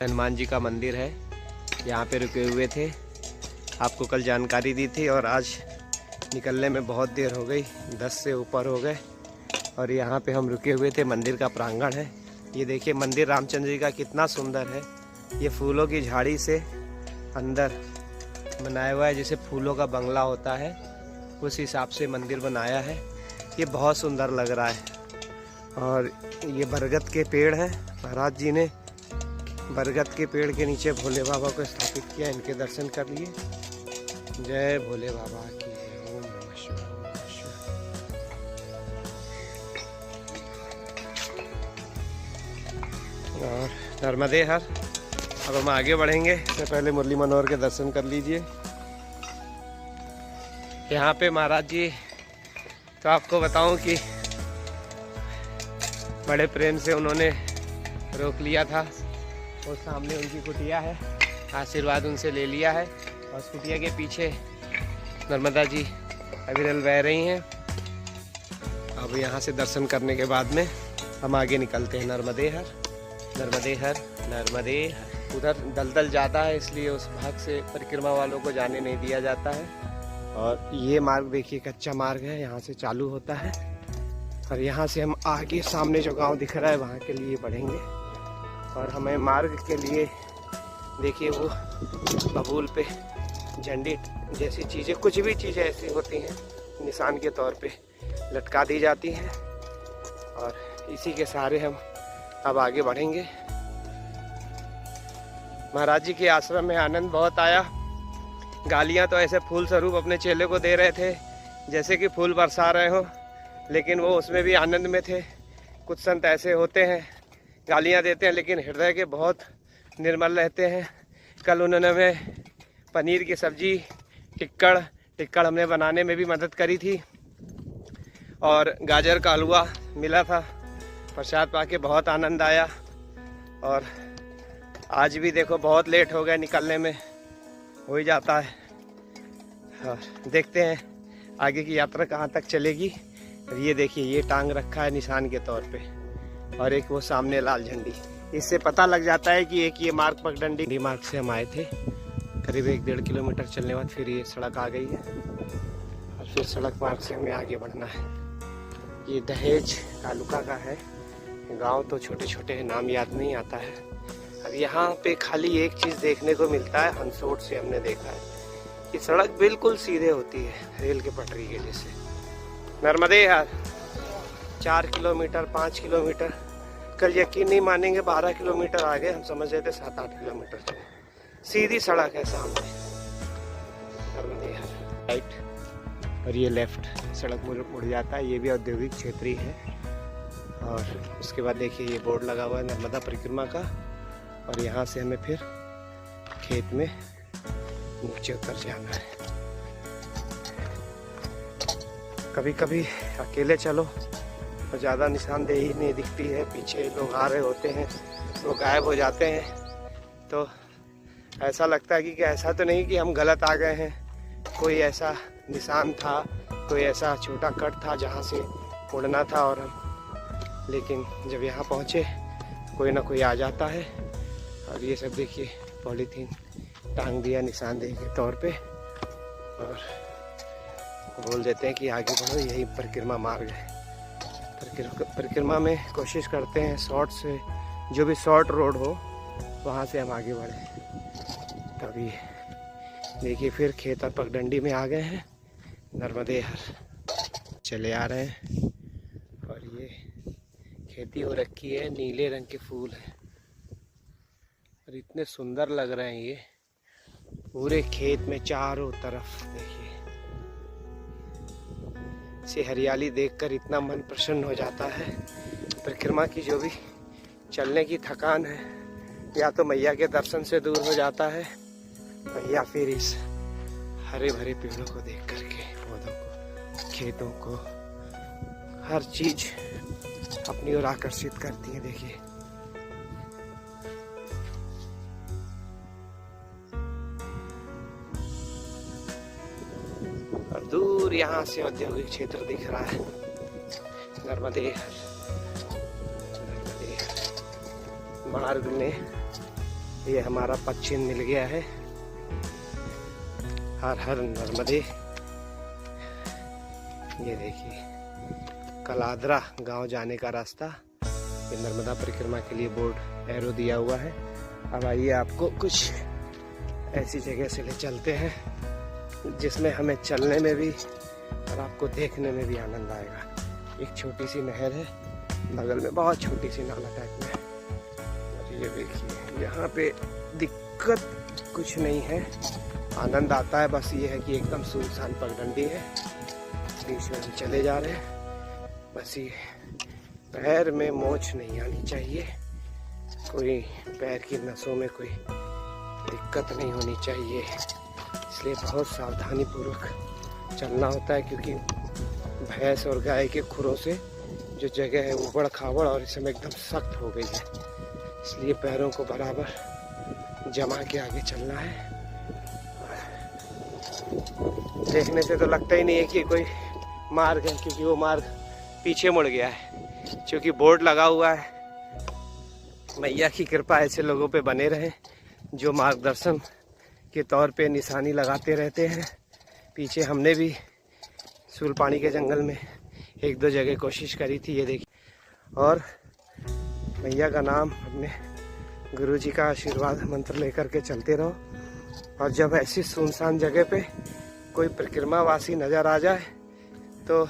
हनुमान जी का मंदिर है, यहाँ पे रुके हुए थे। आपको कल जानकारी दी थी और आज निकलने में बहुत देर हो गई, 10 से ऊपर हो गए। और यहाँ पे हम रुके हुए थे। मंदिर का प्रांगण है, ये देखिए मंदिर रामचंद्र जी का कितना सुंदर है। ये फूलों की झाड़ी से अंदर बनाया हुआ है, जैसे फूलों का बंगला होता है उस हिसाब से मंदिर बनाया है। ये बहुत सुंदर लग रहा है। और ये बरगद के पेड़ हैं, महाराज जी ने बरगद के पेड़ के नीचे भोले बाबा को स्थापित किया। इनके दर्शन कर लिए। जय भोले बाबा की जय। ओम नमः शिवाय, ओम नमः शिवाय। और नर्मदे हर। अब हम आगे बढ़ेंगे, इससे पहले मुरली मनोहर के दर्शन कर लीजिए। यहाँ पे महाराज जी तो आपको बताऊं कि बड़े प्रेम से उन्होंने रोक लिया था। और सामने उनकी कुटिया है, आशीर्वाद उनसे ले लिया है। और उस कुटिया के पीछे नर्मदा जी अविरल बह रही हैं। अब यहाँ से दर्शन करने के बाद में हम आगे निकलते हैं। नर्मदे हर, नर्मदे हर, नर्मदे हर। उधर दलदल ज़्यादा है, इसलिए उस भाग से परिक्रमा वालों को जाने नहीं दिया जाता है। और ये मार्ग देखिए कच्चा मार्ग है, यहाँ से चालू होता है। और यहाँ से हम आगे सामने जो गांव दिख रहा है वहाँ के लिए बढ़ेंगे। और हमें मार्ग के लिए देखिए वो बबूल पे झंडे जैसी चीज़ें, कुछ भी चीज़ें ऐसी होती हैं निशान के तौर पे लटका दी जाती हैं। और इसी के सहारे हम अब आगे बढ़ेंगे। महाराज जी के आश्रम में आनंद बहुत आया। गालियाँ तो ऐसे फूल स्वरूप अपने चेले को दे रहे थे जैसे कि फूल बरसा रहे हो, लेकिन वो उसमें भी आनंद में थे। कुछ संत ऐसे होते हैं, गालियाँ देते हैं लेकिन हृदय के बहुत निर्मल रहते हैं। कल उन्होंने हमें पनीर की सब्जी, टिक्कड़ हमने बनाने में भी मदद करी थी। और गाजर का हलवा मिला था। प्रसाद पाके बहुत आनंद आया। और आज भी देखो बहुत लेट हो गया, निकलने में हो ही जाता है। और देखते हैं आगे की यात्रा कहाँ तक चलेगी। और ये देखिए ये टांग रखा है निशान के तौर पे, और एक वो सामने लाल झंडी। इससे पता लग जाता है कि एक ये मार्ग पगडंडी मार्ग से हम आए थे। करीब 1-1.5 किलोमीटर चलने के बाद फिर ये सड़क आ गई है। और फिर सड़क मार्ग से हमें आगे बढ़ना है। ये दहेज तालुका का है गांव, तो छोटे छोटे नाम याद नहीं आता है। अब यहाँ पे खाली एक चीज़ देखने को मिलता है, हंसोट से हमने देखा है कि सड़क बिल्कुल सीधे होती है रेल के पटरी के जैसे। नर्मदे हर 4 किलोमीटर 5 किलोमीटर, कल यकीन नहीं मानेंगे 12 किलोमीटर आगे हम समझ रहे थे 7-8 किलोमीटर चले। सीधी सड़क है सामने नर्मदे हर। राइट और ये लेफ्ट सड़क मुड़ जाता है। ये भी औद्योगिक क्षेत्र ही है। और उसके बाद देखिए ये बोर्ड लगा हुआ है नर्मदा परिक्रमा का। और यहाँ से हमें फिर खेत में नीचे उतर जाना है। कभी कभी अकेले चलो तो ज़्यादा निशानदेही नहीं दिखती है, पीछे लोग आ रहे होते हैं वो गायब हो जाते हैं। तो ऐसा लगता है कि ऐसा तो नहीं कि हम गलत आ गए हैं। कोई ऐसा निशान था, कोई ऐसा छोटा कट था जहाँ से उड़ना था और हम, लेकिन जब यहाँ पहुँचे कोई ना कोई आ जाता है। और ये सब देखिए पॉलीथीन टांग दिया निशानदेही के तौर पे। और बोल देते हैं कि आगे बढ़ो, यही परिक्रमा मार्ग है। परिक्रमा में कोशिश करते हैं शॉर्ट से, जो भी शॉर्ट रोड हो वहाँ से हम आगे बढ़ें। तभी देखिए फिर खेत और पगडंडी में आ गए हैं। नर्मदे हर चले आ रहे हैं। और ये खेती हो रखी है, नीले रंग के फूल हैं और इतने सुंदर लग रहे हैं। ये पूरे खेत में चारों तरफ देखिए, से हरियाली देखकर इतना मन प्रसन्न हो जाता है। परिक्रमा की जो भी चलने की थकान है या तो मैया के दर्शन से दूर हो जाता है, या फिर इस हरे भरे पेड़ों को देख करके, पौधों को, खेतों को, हर चीज अपनी ओर आकर्षित करती है। देखिए और दूर यहाँ से औद्योगिक क्षेत्र दिख रहा है। नर्मदे मार्ग में ये हमारा पश्चिम मिल गया है। हर हर नर्मदे। ये देखिए कलादरा गांव जाने का रास्ता, ये नर्मदा परिक्रमा के लिए बोर्ड एरो दिया हुआ है। अब आइए आपको कुछ ऐसी जगह से ले चलते हैं जिसमें हमें चलने में भी और आपको देखने में भी आनंद आएगा। एक छोटी सी नहर है, बगल में बहुत छोटी सी नाला टाइप में है। और ये देखिए यहाँ पे दिक्कत कुछ नहीं है, आनंद आता है। बस ये है कि एकदम सुनसान पगडंडी है, बीच में हम चले जा रहे हैं। बस ये पैर में मोच नहीं आनी चाहिए, कोई पैर की नसों में कोई दिक्कत नहीं होनी चाहिए, इसलिए बहुत सावधानी पूर्वक चलना होता है। क्योंकि भैंस और गाय के खुरों से जो जगह है उबड़ खाबड़ और इस समय एकदम सख्त हो गई है, इसलिए पैरों को बराबर जमा के आगे चलना है। देखने से तो लगता ही नहीं है कि कोई मार्ग है, क्योंकि वो मार्ग पीछे मुड़ गया है। क्योंकि बोर्ड लगा हुआ है। मैया की कृपा ऐसे लोगों पे बने रहे जो मार्गदर्शन के तौर पे निशानी लगाते रहते हैं। पीछे हमने भी सूलपानी के जंगल में 1-2 जगह कोशिश करी थी, ये देखिए। और मैया का नाम अपने गुरु जी का आशीर्वाद मंत्र लेकर के चलते रहो। और जब ऐसी सुनसान जगह पे कोई परिक्रमावासी नज़र आ जाए तो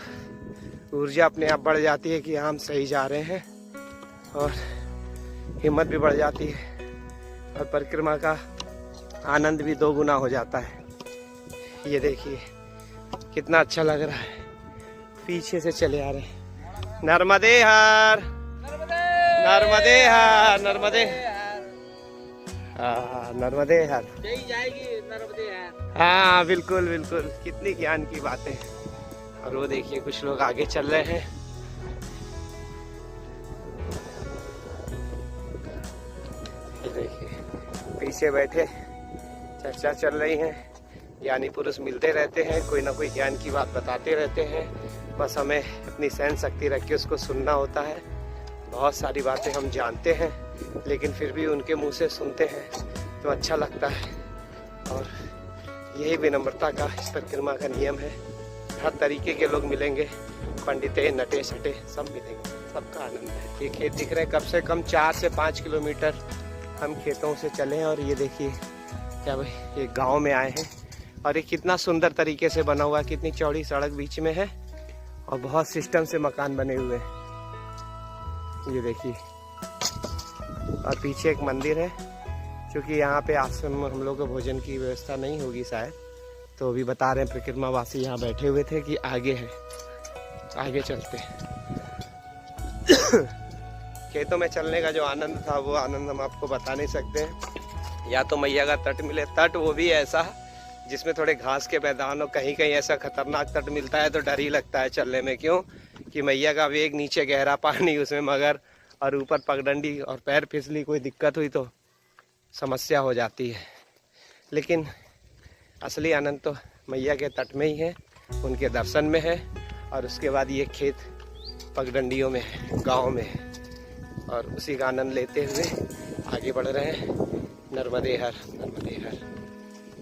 ऊर्जा अपने आप बढ़ जाती है कि हम सही जा रहे हैं, और हिम्मत भी बढ़ जाती है, और परिक्रमा का आनंद भी 2 गुना हो जाता है। ये देखिए कितना अच्छा लग रहा है, पीछे से चले आ रहे हैं। नर्मदे हर, नर्मदे हर, नर्मदे, हाँ नर्मदे हर जाएगी, नर्मदे हर। हाँ बिल्कुल बिल्कुल, कितनी ज्ञान की बातें। और वो देखिए कुछ लोग आगे चल रहे हैं। देखिए पीछे बैठे चर्चा चल रही है, ज्ञानी पुरुष मिलते रहते हैं, कोई ना कोई ज्ञान की बात बताते रहते हैं। बस हमें अपनी सहन शक्ति रख के उसको सुनना होता है। बहुत सारी बातें हम जानते हैं, लेकिन फिर भी उनके मुंह से सुनते हैं तो अच्छा लगता है। और यही विनम्रता का इस परिक्रमा का नियम है। हर तरीके के लोग मिलेंगे, पंडिते नटे सटे सब मिलेंगे, सबका आनंद है। ये खेत दिख रहे हैं, कम से कम 4 से 5 किलोमीटर हम खेतों से चले हैं। और ये देखिए क्या भाई, ये गांव में आए हैं, और ये कितना सुंदर तरीके से बना हुआ है, कितनी चौड़ी सड़क बीच में है, और बहुत सिस्टम से मकान बने हुए हैं। ये देखिए, और पीछे एक मंदिर है। क्योंकि यहाँ पे आश्रम में हम लोग को भोजन की व्यवस्था नहीं होगी शायद, तो अभी बता रहे हैं परिक्रमावासी यहाँ बैठे हुए थे कि आगे है, आगे चलते हैं। खेतों में चलने का जो आनंद था वो आनंद हम आपको बता नहीं सकते हैं। या तो मैया का तट मिले, तट वो भी ऐसा जिसमें थोड़े घास के मैदान हो, कहीं कहीं ऐसा खतरनाक तट मिलता है तो डर ही लगता है चलने में। क्यों कि मैया का वेग, नीचे गहरा पानी, उसमें मगर, और ऊपर पगडंडी, और पैर फिसली कोई दिक्कत हुई तो समस्या हो जाती है। लेकिन असली आनंद तो मैया के तट में ही है, उनके दर्शन में है, और उसके बाद ये खेत पगडंडियों में है, गाँव में है, और उसी का आनंद लेते हुए आगे बढ़ रहे हैं। नर्मदे हर, नर्मदे हर,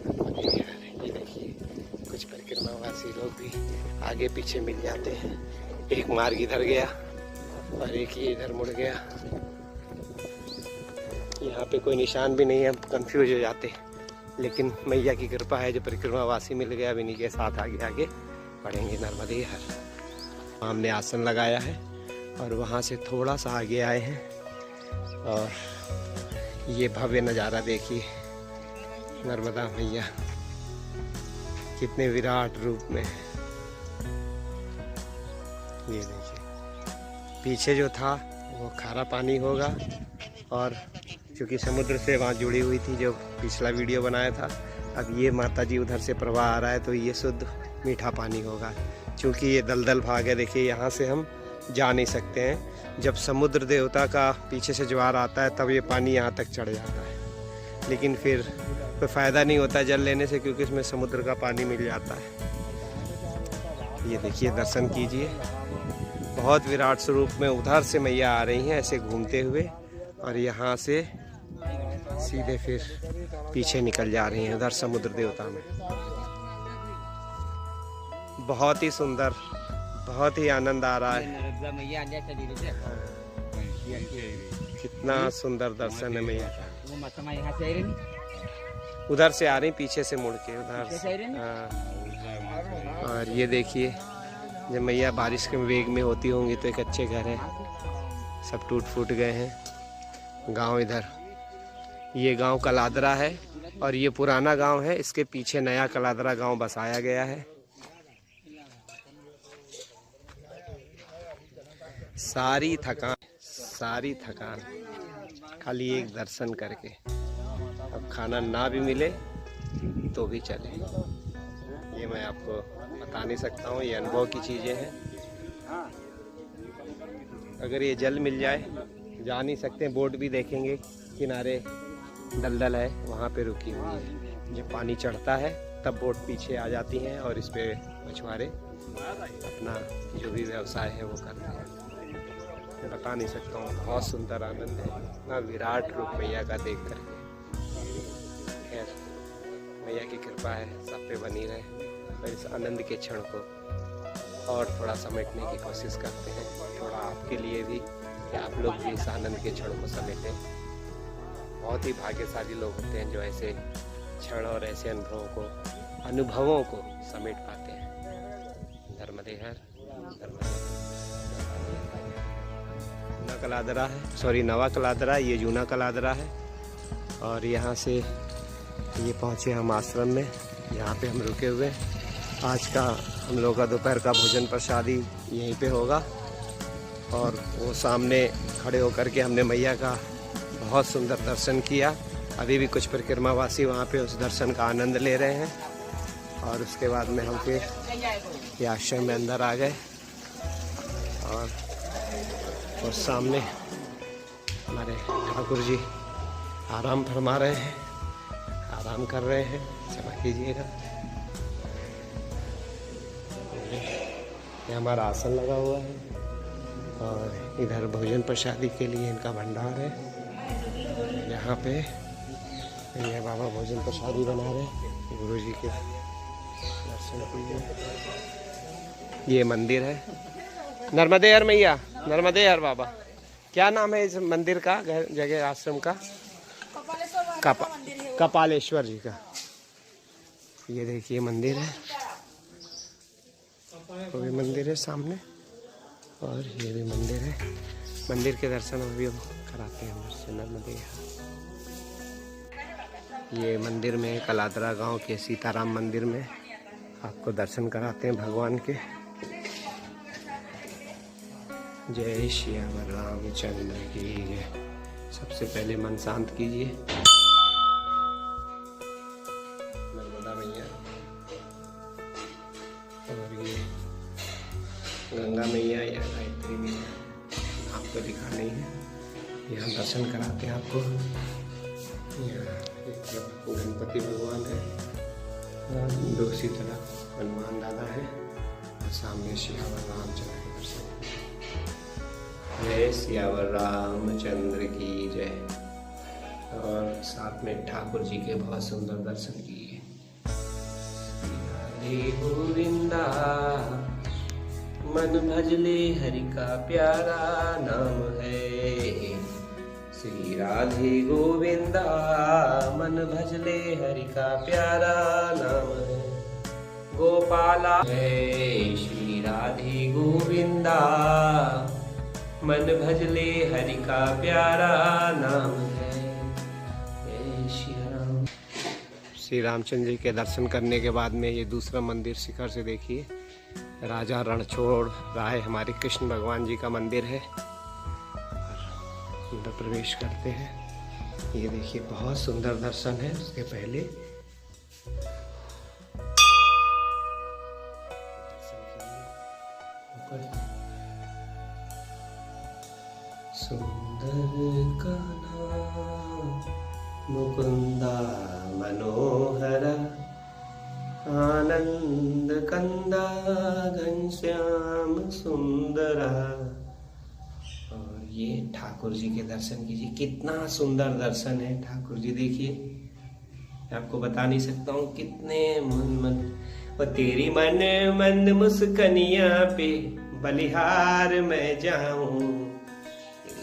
नर्मदे हर। ये देखिए कुछ परिक्रमावासी लोग भी आगे पीछे मिल जाते हैं। एक मार्ग इधर गया और एक ही इधर मुड़ गया। यहाँ पे कोई निशान भी नहीं है, कंफ्यूज हो जाते। लेकिन मैया की कृपा है, जो परिक्रमावासी मिल गया, इन्हीं के साथ आगे आगे बढ़ेंगे नर्मदे हर। हमने आसन लगाया है और वहाँ से थोड़ा सा आगे आए हैं, और ये भव्य नज़ारा देखिए, नर्मदा मैया कितने विराट रूप में है। ये देखिए पीछे जो था वो खारा पानी होगा, और क्योंकि समुद्र से वहाँ जुड़ी हुई थी, जो पिछला वीडियो बनाया था, अब ये माता जी उधर से प्रवाह आ रहा है तो ये शुद्ध मीठा पानी होगा। क्योंकि ये दलदल भाग है, देखिए यहाँ से हम जा नहीं सकते हैं। जब समुद्र देवता का पीछे से ज्वार आता है तब ये पानी यहाँ तक चढ़ जाता है, लेकिन फिर कोई फ़ायदा नहीं होता जल लेने से, क्योंकि इसमें समुद्र का पानी मिल जाता है। ये देखिए दर्शन कीजिए, बहुत विराट स्वरूप में उधर से मैया आ रही हैं ऐसे घूमते हुए, और यहाँ से सीधे फिर पीछे निकल जा रही हैं उधर समुद्र देवता में। बहुत ही सुंदर, बहुत ही आनंद आ रहा है। कितना सुंदर दर्शन है मैया का। उधर से आ रही, पीछे से मुड़ के उधर से। हाँ। और ये देखिए, जब मैया बारिश के वेग में होती होंगी तो एक अच्छे घर है, सब टूट फूट गए हैं। गांव इधर, ये गांव कलादरा है और ये पुराना गांव है, इसके पीछे नया कलादरा गांव बसाया गया है। सारी थकान खाली एक दर्शन करके। अब खाना ना भी मिले तो भी चले, ये मैं आपको बता नहीं सकता हूँ, ये अनुभव की चीज़ें हैं। अगर ये जल मिल जाए, जा नहीं सकते, बोट भी देखेंगे किनारे दलदल है, वहाँ पे रुकी हुई है। जब पानी चढ़ता है तब बोट पीछे आ जाती हैं और इस पे मछुआरे अपना जो भी व्यवसाय है वो करते हैं। मैं बता नहीं सकता हूँ, बहुत सुंदर आनंद है, इतना विराट रूप मैया का देख करके। खैर, मैया की कृपा है सब पे बनी रहे, और इस आनंद के क्षण को और थोड़ा समेटने की कोशिश करते हैं, थोड़ा आपके लिए भी, कि आप लोग भी इस आनंद के क्षण को समेटें। बहुत ही भाग्यशाली लोग होते हैं जो ऐसे क्षण और ऐसे अनुभवों को समेट पाते हैं। धर्मदेहर नवा कलादरा है, नवा कलादरा, ये जूना कलादरा है। और यहाँ से ये पहुँचे हम आश्रम में, यहाँ पे हम रुके हुए। आज का हम लोग का दोपहर का भोजन प्रसादी यहीं पे होगा। और वो सामने खड़े होकर के हमने मैया का बहुत सुंदर दर्शन किया। अभी भी कुछ परिक्रमावासी वहाँ पे उस दर्शन का आनंद ले रहे हैं। और उसके बाद में हम फिर ये आश्रम में अंदर आ गए। और सामने हमारे ठाकुर जी आराम फरमा रहे हैं, आराम कर रहे हैं, क्षमा कीजिएगा। ये हमारा आसन लगा हुआ है और इधर भोजन प्रसादी के लिए इनका भंडार है। यहाँ पे ये बाबा भोजन प्रसादी बना रहे हैं, गुरु जी के दर्शन कीजिए। ये मंदिर है नर्मदेहर मैया, नर्मदेहर बाबा। क्या नाम है इस मंदिर का, जगह आश्रम का? कपालेश्वर जी का। ये देखिए मंदिर है, वो भी मंदिर है सामने, और ये भी मंदिर है। मंदिर के दर्शन अभी कराते हैं दर्शन नर्मदेहर। ये मंदिर में कलादरा गांव के सीताराम मंदिर में आपको दर्शन कराते हैं भगवान के। जय श्याम रामचंद्र की जय। सबसे पहले मन शांत कीजिए। नर्मदा मैया और ये गंगा मैया या गायत्री मैया, आपको दिखा नहीं है, यहाँ दर्शन कराते हैं आपको। यहाँ एक तरफ गणपति भगवान है, दूसरी तरफ हनुमान दादा है, और सामने सियावर रामचंद्र के दर्शन। जय सियावर रामचंद्र की जय। और साथ में ठाकुर जी के बहुत सुंदर दर्शन किए। राधे गोविंदा मन भजले हरि का प्यारा नाम है। श्री राधे गोविंदा मन भजले हरि का प्यारा नाम है। गोपाला है श्री राधे गोविंदा मन भजले हरि का प्यारा नाम है। श्री रामचंद्र जी के दर्शन करने के बाद में ये दूसरा मंदिर शिखर से देखिए, राजा रणछोड़ राय हमारे कृष्ण भगवान जी का मंदिर है। अंदर प्रवेश करते हैं। ये देखिए बहुत सुंदर दर्शन है। उसके पहले सुंदर कान्हा मुकुंदा मनोहर आनंद कंदा घनश्याम सुंदरा। और ये ठाकुर जी के दर्शन कीजिए, कितना सुंदर दर्शन है ठाकुर जी। देखिए, आपको बता नहीं सकता हूँ कितने मन और तेरी मन मंद मुस्कनिया पे बलिहार मैं जाऊं।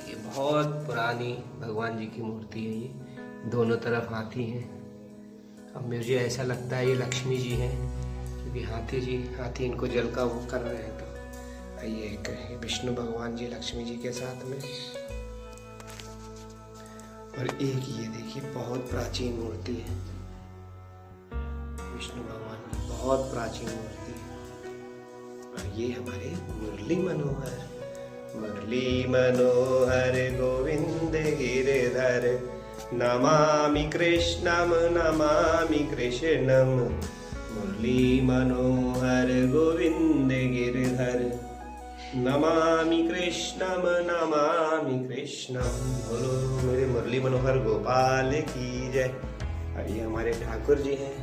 ये बहुत पुरानी भगवान जी की मूर्ति है, ये दोनों तरफ हाथी हैं। अब मुझे ऐसा लगता है ये लक्ष्मी जी हैं, क्योंकि हाथी इनको जल का वो कर रहे हैं। तो ये विष्णु भगवान जी लक्ष्मी जी के साथ में, और एक ये देखिए बहुत प्राचीन मूर्ति है विष्णु भगवान की, बहुत प्राचीन मूर्ति है। और ये हमारे मुरली मनोहर गोविंद गिरधर, नमामि कृष्णम मुरली मनोहर गोविंद गिरधर, नमामि कृष्णम बोलो मेरे मुरली मनोहर गोपाल की जय। और ये हमारे ठाकुर जी हैं,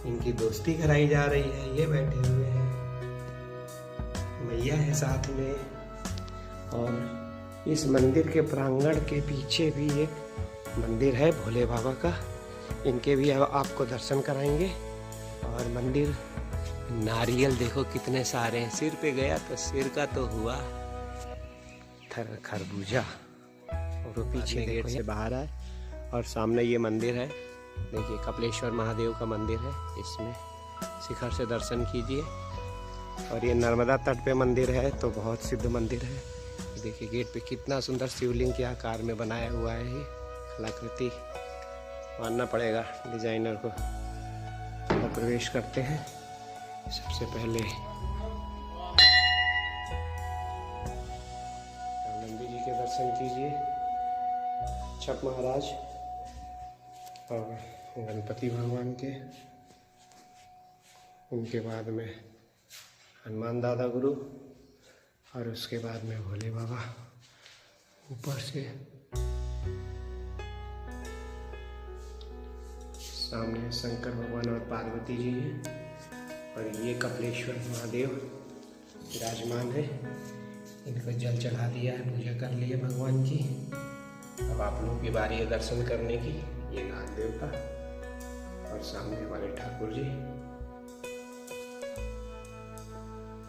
इनकी दोस्ती कराई जा रही है। ये बैठे हुए हैं, मैया है साथ में। और इस मंदिर के प्रांगण के पीछे भी एक मंदिर है भोले बाबा का, इनके भी आपको दर्शन कराएंगे। और मंदिर, नारियल देखो कितने सारे हैं, सिर पे गया तो सिर का तो हुआ खरबूजा। और वो पीछे गेट से बाहर आए और सामने ये मंदिर है, देखिए कपिलेश्वर महादेव का मंदिर है। इसमें शिखर से दर्शन कीजिए। और ये नर्मदा तट पे मंदिर है, तो बहुत सिद्ध मंदिर है। देखिए गेट पे कितना सुंदर शिवलिंग के आकार में बनाया हुआ है, ये कलाकृति मानना पड़ेगा डिजाइनर को। प्रवेश करते हैं सबसे पहले नंदी जी के दर्शन कीजिए, छप महाराज और गणपति भगवान के। उनके बाद में हनुमान दादा गुरु, और उसके बाद में भोले बाबा। ऊपर से सामने शंकर भगवान और पार्वती जी हैं। और ये कपिलेश्वर महादेव विराजमान है। इनको जल चढ़ा दिया है, पूजा कर ली है भगवान की। अब आप लोगों की बारी है दर्शन करने की। ये नाग देवता और सामने हमारे ठाकुर जी।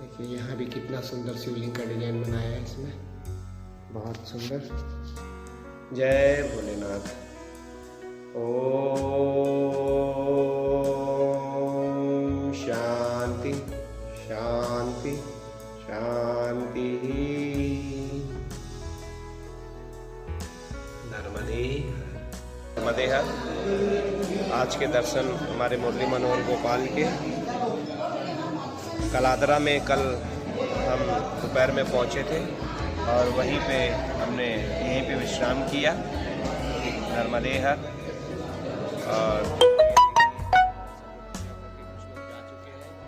देखिए यहाँ भी कितना सुंदर शिवलिंग का डिजाइन बनाया है इसमें, बहुत सुंदर। जय भोलेनाथ। ओम शांति शांति शांति। नर्मदे हर। आज के दर्शन हमारे मुरली मनोहर गोपाल के कलादरा में कल हम दोपहर में पहुंचे थे, और वहीं पे हमने यहीं पे विश्राम किया। नर्मदे हर। और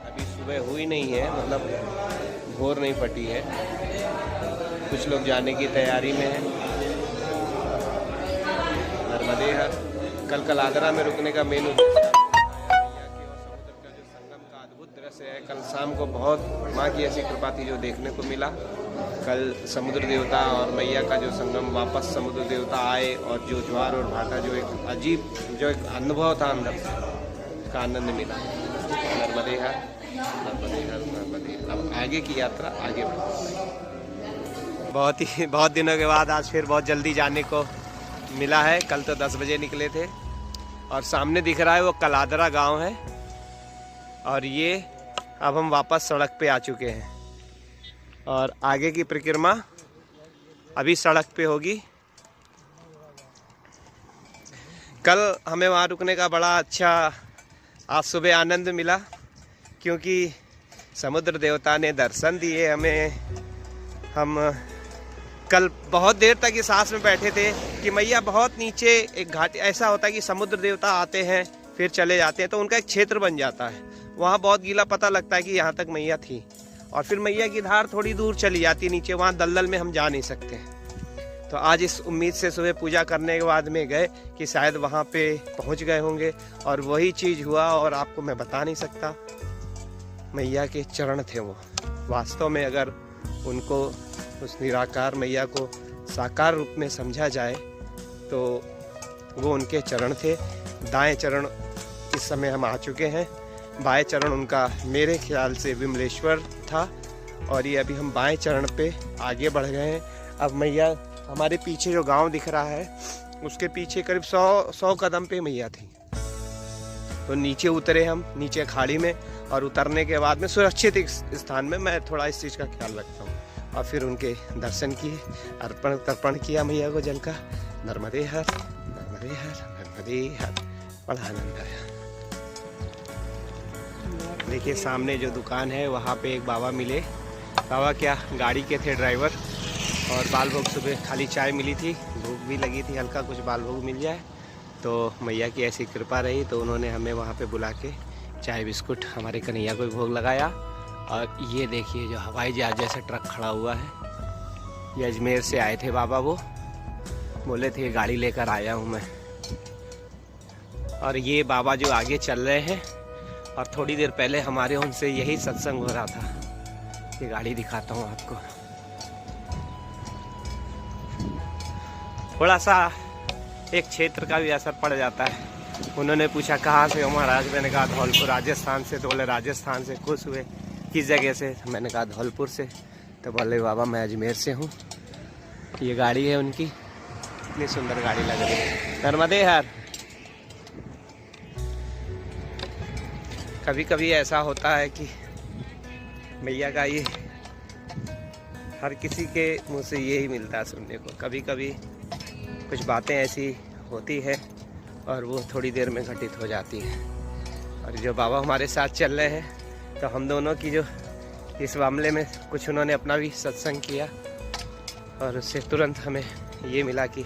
अभी सुबह हुई नहीं है, मतलब भोर नहीं फटी है, कुछ लोग जाने की तैयारी में हैं। नर्मदे हर। कल कलादरा में रुकने का मेन उद्देश्य मैया की और समुद्र का जो संगम का अद्भुत दृश्य है। कल शाम को बहुत माँ की ऐसी कृपा थी जो देखने को मिला। कल समुद्र देवता और मैया का जो संगम, वापस समुद्र देवता आए, और जो ज्वार और भाटा, जो एक अजीब जो एक अनुभव था अंदर का आनंद मिला। नर्मदे हर, नर्मदे हर, नर्मदे हर। अब आगे की यात्रा आगे बढ़ बहुत दिनों के बाद आज फिर बहुत जल्दी जाने को मिला है। कल तो 10 बजे निकले थे, और सामने दिख रहा है वो कलादरा गांव है। और ये अब हम वापस सड़क पे आ चुके हैं, और आगे की परिक्रमा अभी सड़क पे होगी। कल हमें वहाँ रुकने का बड़ा अच्छा आज सुबह आनंद मिला, क्योंकि समुद्र देवता ने दर्शन दिए हमें। हम कल बहुत देर तक इस आस में बैठे थे कि मैया बहुत नीचे एक घाटी, ऐसा होता है कि समुद्र देवता आते हैं फिर चले जाते हैं, तो उनका एक क्षेत्र बन जाता है। वहाँ बहुत गीला पता लगता है कि यहाँ तक मैया थी, और फिर मैया की धार थोड़ी दूर चली जाती है नीचे, वहाँ दलदल में हम जा नहीं सकते। तो आज इस उम्मीद से सुबह पूजा करने के बाद में गए कि शायद वहाँ पे पहुँच गए होंगे, और वही चीज़ हुआ। और आपको मैं बता नहीं सकता, मैया के चरण थे वो। वास्तव में अगर उनको, उस निराकार मैया को साकार रूप में समझा जाए तो वो उनके चरण थे। दाएं चरण इस समय हम आ चुके हैं, बाएं चरण उनका मेरे ख्याल से विमलेश्वर था, और ये अभी हम बाएं चरण पे आगे बढ़ गए हैं। अब मैया हमारे पीछे जो गांव दिख रहा है उसके पीछे करीब 100 कदम पे मैया थी। तो नीचे उतरे हम, नीचे खाड़ी में, और उतरने के बाद में सुरक्षित स्थान में, मैं थोड़ा इस चीज़ का ख्याल रखता हूँ, और फिर उनके दर्शन किए, अर्पण तर्पण किया मैया को जल का। नर्मदे हर नर्मदे हर नर्मदे हर, बड़ा आनंद आया। देखिए सामने जो दुकान है वहाँ पे एक बाबा मिले। बाबा क्या गाड़ी के थे ड्राइवर, और बाल भोग सुबह खाली चाय मिली थी, भूख भी लगी थी, हल्का कुछ बाल भोग मिल जाए। तो मैया की ऐसी कृपा रही तो उन्होंने हमें वहाँ पे बुला के चाय बिस्कुट हमारे कन्हैया को भोग लगाया। और ये देखिए जो हवाई जहाज जैसा ट्रक खड़ा हुआ है, ये अजमेर से आए थे बाबा, वो बोले थे गाड़ी लेकर आया हूँ मैं। और ये बाबा जो आगे चल रहे हैं, और थोड़ी देर पहले हमारे उनसे यही सत्संग हो रहा था। ये गाड़ी दिखाता हूँ आपको। थोड़ा सा एक क्षेत्र का भी असर पड़ जाता है। उन्होंने पूछा कहाँ से हो महाराज, मैंने कहा धौलपुर राजस्थान से। तो बोले राजस्थान से, खुश हुए किस जगह से, मैंने कहा धौलपुर से। तो बोले बाबा मैं अजमेर से हूँ। ये गाड़ी है उनकी, इतनी सुंदर गाड़ी लग रही है। नर्मदे हर। कभी कभी ऐसा होता है कि मैया का ये हर किसी के मुंह से यही मिलता है सुनने को। कभी कभी कुछ बातें ऐसी होती है और वो थोड़ी देर में घटित हो जाती है। और जो बाबा हमारे साथ चल रहे हैं, तो हम दोनों की जो इस मामले में कुछ उन्होंने अपना भी सत्संग किया, और उससे तुरंत हमें ये मिला कि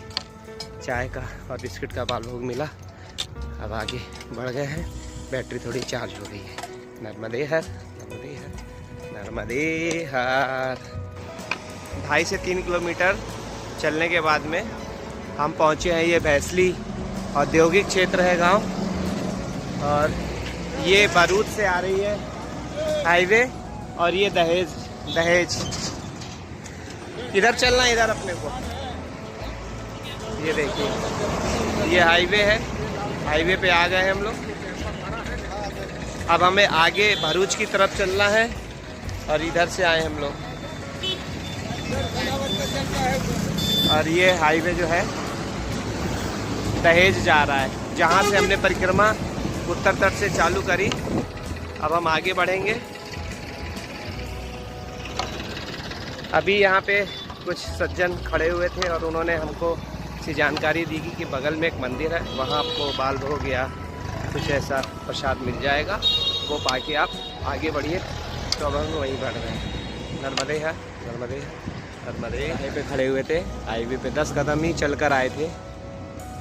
चाय का और बिस्किट का बाल भोग मिला। अब आगे बढ़ गए हैं, बैटरी थोड़ी चार्ज हो गई है। नर्मदे हर नर्मदे हर नर्मदे हर। 2.5 से 3 किलोमीटर चलने के बाद में हम पहुँचे हैं। ये भैंसली औद्योगिक क्षेत्र है गांव, और ये भरूच से आ रही है हाईवे, और ये दहेज इधर चलना है, इधर अपने को। ये देखिए ये हाईवे है, हाईवे पे आ गए हैं हम लोग। अब हमें आगे भरूच की तरफ चलना है, और इधर से आए हम लोग। और ये हाईवे जो है दहेज जा रहा है, जहाँ से हमने परिक्रमा उत्तर तट से चालू करी। अब हम आगे बढ़ेंगे। अभी यहाँ पे कुछ सज्जन खड़े हुए थे, और उन्होंने हमको सी जानकारी दी कि बगल में एक मंदिर है, वहाँ आपको बाल भोग या कुछ ऐसा प्रसाद मिल जाएगा, वो पाके आप आगे बढ़िए। तो अब हम वहीं बढ़ रहे हैं। नर्मदे है नर्मदे है नर्मदे। हाईवे पे खड़े हुए थे, हाईवे पे 10 कदम ही चल कर आए थे।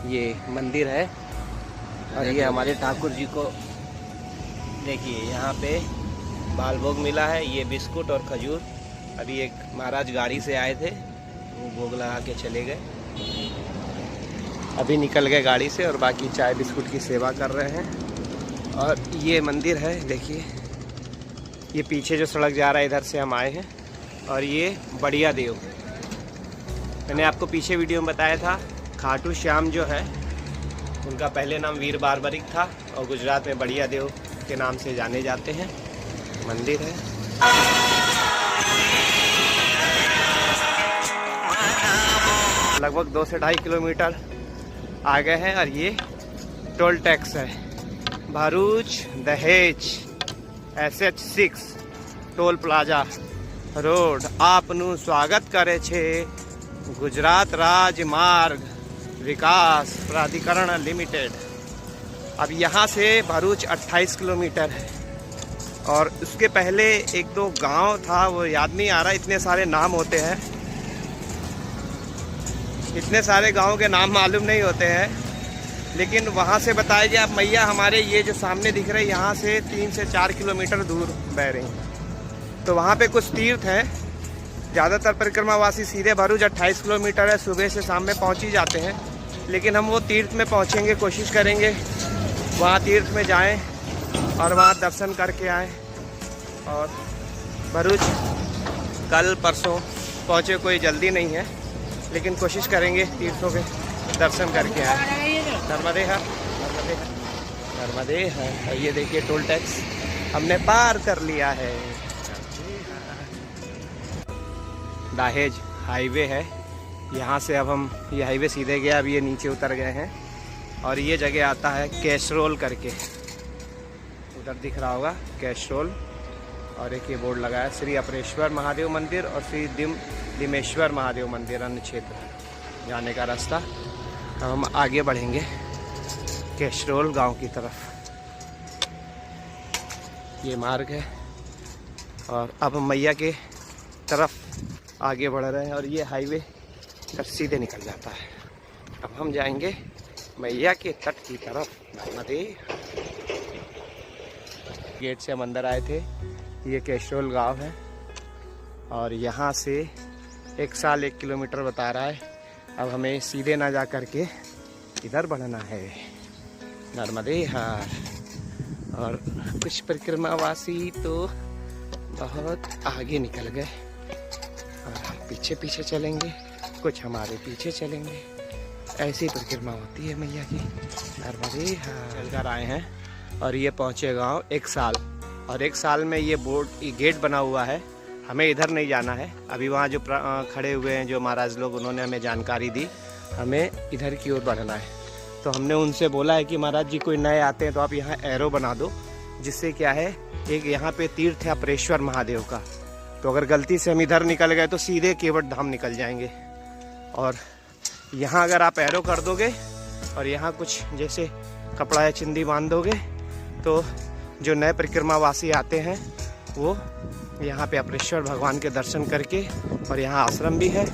ये मंदिर है, और ये हमारे ठाकुर जी को देखिए यहाँ पे बाल भोग मिला है। ये बिस्कुट और खजूर। अभी एक महाराज गाड़ी से आए थे, वो भोग लगा के चले गए, अभी निकल गए गाड़ी से, और बाकी चाय बिस्कुट की सेवा कर रहे हैं। और ये मंदिर है, देखिए ये पीछे जो सड़क जा रहा है, इधर से हम आए हैं। और ये बढ़िया देव, मैंने आपको पीछे वीडियो में बताया था, खाटू श्याम जो है उनका पहले नाम वीर बारबरिक था, और गुजरात में बढ़िया देव के नाम से जाने जाते हैं। मंदिर है। लगभग 2 से 2.5 किलोमीटर आ गए हैं, और ये टोल टैक्स है। भरूच दहेज SH6 टोल प्लाजा रोड आपનું स्वागत करे छे गुजरात राजमार्ग विकास प्राधिकरण लिमिटेड। अब यहाँ से भरूच 28 किलोमीटर है, और उसके पहले 1-2 गांव था, वो याद नहीं आ रहा, इतने सारे नाम होते हैं, इतने सारे गांवों के नाम मालूम नहीं होते हैं। लेकिन वहाँ से बताया गया, अब मैया हमारे ये जो सामने दिख रहे हैं, यहाँ से 3 से 4 किलोमीटर दूर बह रही हैं। तो वहाँ पे कुछ तीर्थ हैं। ज़्यादातर परिक्रमावासी सीधे भरूच 28 किलोमीटर है, सुबह से शाम में पहुँच ही जाते हैं। लेकिन हम वो तीर्थ में पहुँचेंगे, कोशिश करेंगे वहाँ तीर्थ में जाएं और वहाँ दर्शन करके आएँ। और भरूच कल परसों पहुँचे, कोई जल्दी नहीं है, लेकिन कोशिश करेंगे तीर्थों के दर्शन करके आए। नर्मदे हर, नर्मदे हर, नर्मदे हर। और ये देखिए टोल टैक्स हमने पार कर लिया है। दाहेज हाईवे है, यहाँ से अब हम ये हाईवे सीधे गया, अब ये नीचे उतर गए हैं और ये जगह आता है कैसरोल करके, उधर दिख रहा होगा कैसरोल। और एक ये बोर्ड लगा है श्री अपरेश्वर महादेव मंदिर और श्री दिमेश्वर महादेव मंदिर अन्य क्षेत्र जाने का रास्ता। अब हम आगे बढ़ेंगे कैसरोल गांव की तरफ, ये मार्ग है और अब हम मैया के तरफ आगे बढ़ रहे हैं और ये हाईवे सीधे निकल जाता है। अब हम जाएंगे मैया के तट की तरफ। नर्मदे गेट से हम अंदर आए थे, ये कैसरोल गांव है और यहाँ से 1 साल 1 किलोमीटर बता रहा है। अब हमें सीधे ना जा करके इधर बढ़ना है, नर्मदे हार। और कुछ परिक्रमावासी तो बहुत आगे निकल गए और हम पीछे पीछे चलेंगे, कुछ हमारे पीछे चलेंगे। ऐसी परिक्रमा होती है मैया की। नर्मदे हार चलकर आए हैं और ये पहुँचे गाँव 1 साल, और 1 साल में ये बोर्ड, ये गेट बना हुआ है, हमें इधर नहीं जाना है। अभी वहाँ जो खड़े हुए हैं जो महाराज लोग, उन्होंने हमें जानकारी दी हमें इधर की ओर बढ़ना है। तो हमने उनसे बोला है कि महाराज जी कोई नए आते हैं तो आप यहाँ एरो बना दो, जिससे क्या है एक यहाँ पे तीर्थ है अपरेश्वर महादेव का, तो अगर गलती से हम इधर निकल गए तो सीधे केवट धाम निकल जाएंगे। और यहाँ अगर आप एरो कर दोगे और यहाँ कुछ जैसे कपड़ा या चिंदी बांध दोगे तो जो नए परिक्रमावासी आते हैं वो यहाँ पे अपरेश्वर भगवान के दर्शन करके, और यहाँ आश्रम भी है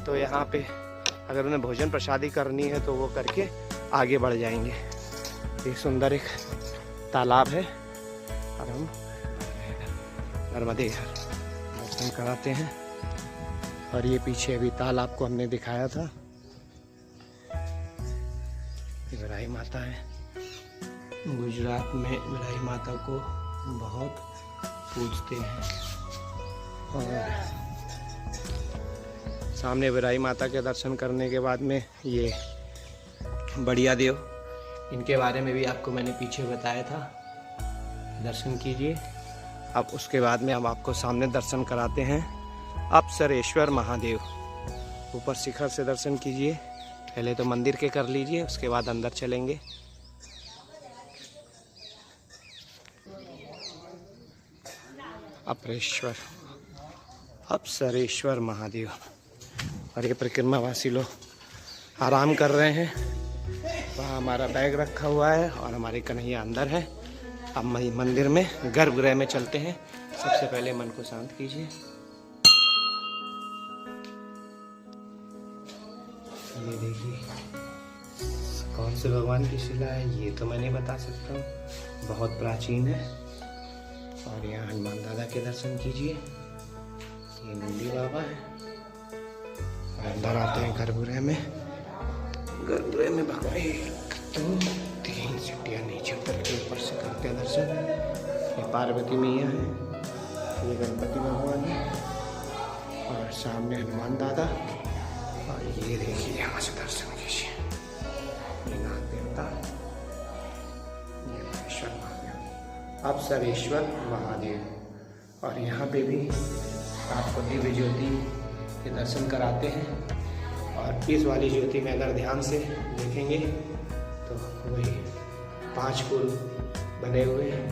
तो यहाँ पे अगर उन्हें भोजन प्रसादी करनी है तो वो करके आगे बढ़ जाएंगे। एक सुंदर एक तालाब है और हम नर्मदे दर्शन कराते हैं। और ये पीछे अभी तालाब को हमने दिखाया था, विराई माता है। गुजरात में विराई माता को बहुत पूजते हैं और सामने विराई माता के दर्शन करने के बाद में ये बढ़िया देव, इनके बारे में भी आपको मैंने पीछे बताया था, दर्शन कीजिए। अब उसके बाद में हम आपको सामने दर्शन कराते हैं अपसरेश्वर महादेव। ऊपर शिखर से दर्शन कीजिए, पहले तो मंदिर के कर लीजिए, उसके बाद अंदर चलेंगे। अपरेश्वर अपसरेश्वर महादेव। और ये परिक्रमावासी लोग आराम कर रहे हैं, वहाँ हमारा बैग रखा हुआ है और हमारे कन्हैया अंदर है। अब मंदिर में गर्भगृह में चलते हैं। सबसे पहले मन को शांत कीजिए। ये देखिए कौन से भगवान की शिला है ये तो मैं नहीं बता सकता हूँ, बहुत प्राचीन है। और यहाँ हनुमान दादा के दर्शन कीजिए, ये नंदी बाबा है। और अंदर आते हैं गर्भगृह में। गर्भगृह में भगवान तो 3 सीढ़ियाँ नीचे उतर के ऊपर से करते हैं दर्शन। ये पार्वती मैया है, ये गणपति भगवान है और सामने हनुमान दादा। और ये देखिए यहाँ से दर्शन कीजिए, ये नाग देवता, ये अपरेश्वर महादेव, अपसरेश्वर महादेव। और यहाँ पे भी आपको दिव्य ज्योति के दर्शन कराते हैं। और इस वाली ज्योति में अगर ध्यान से देखेंगे तो वही 5 फूल बने हुए हैं।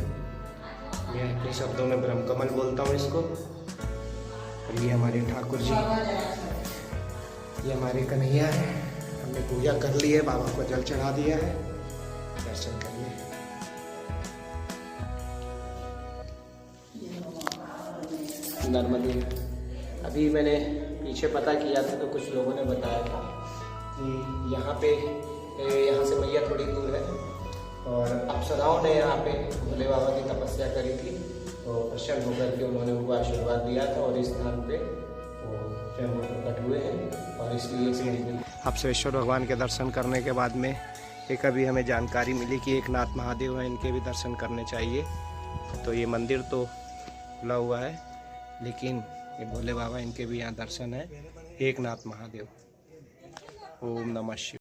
मैं अपने शब्दों में ब्रह्मकमल बोलता हूँ इसको। और ये हमारे ठाकुर जी, ये हमारे कन्हैया है। हमने पूजा कर ली है, बाबा को जल चढ़ा दिया है, दर्शन करिए। नर्मदे। अभी मैंने पीछे पता किया था तो कुछ लोगों ने बताया था कि यहाँ से मैया थोड़ी दूर है और अप्सराओं ने यहाँ पे भोले बाबा की तपस्या करी थी, तो प्रसन्न होकर के उन्होंने उनको आशीर्वाद दिया था और इस स्थान पे वो स्वयं प्रकट हुए हैं। और इसलिए अपसरेश्वर भगवान के दर्शन करने के बाद में एक अभी हमें जानकारी मिली कि एक नाथ महादेव है, इनके भी दर्शन करने चाहिए। तो ये मंदिर तो खुला हुआ है लेकिन ये भोले बाबा, इनके भी यहाँ दर्शन है। एक नाथ महादेव। ओम नमः शिवाय।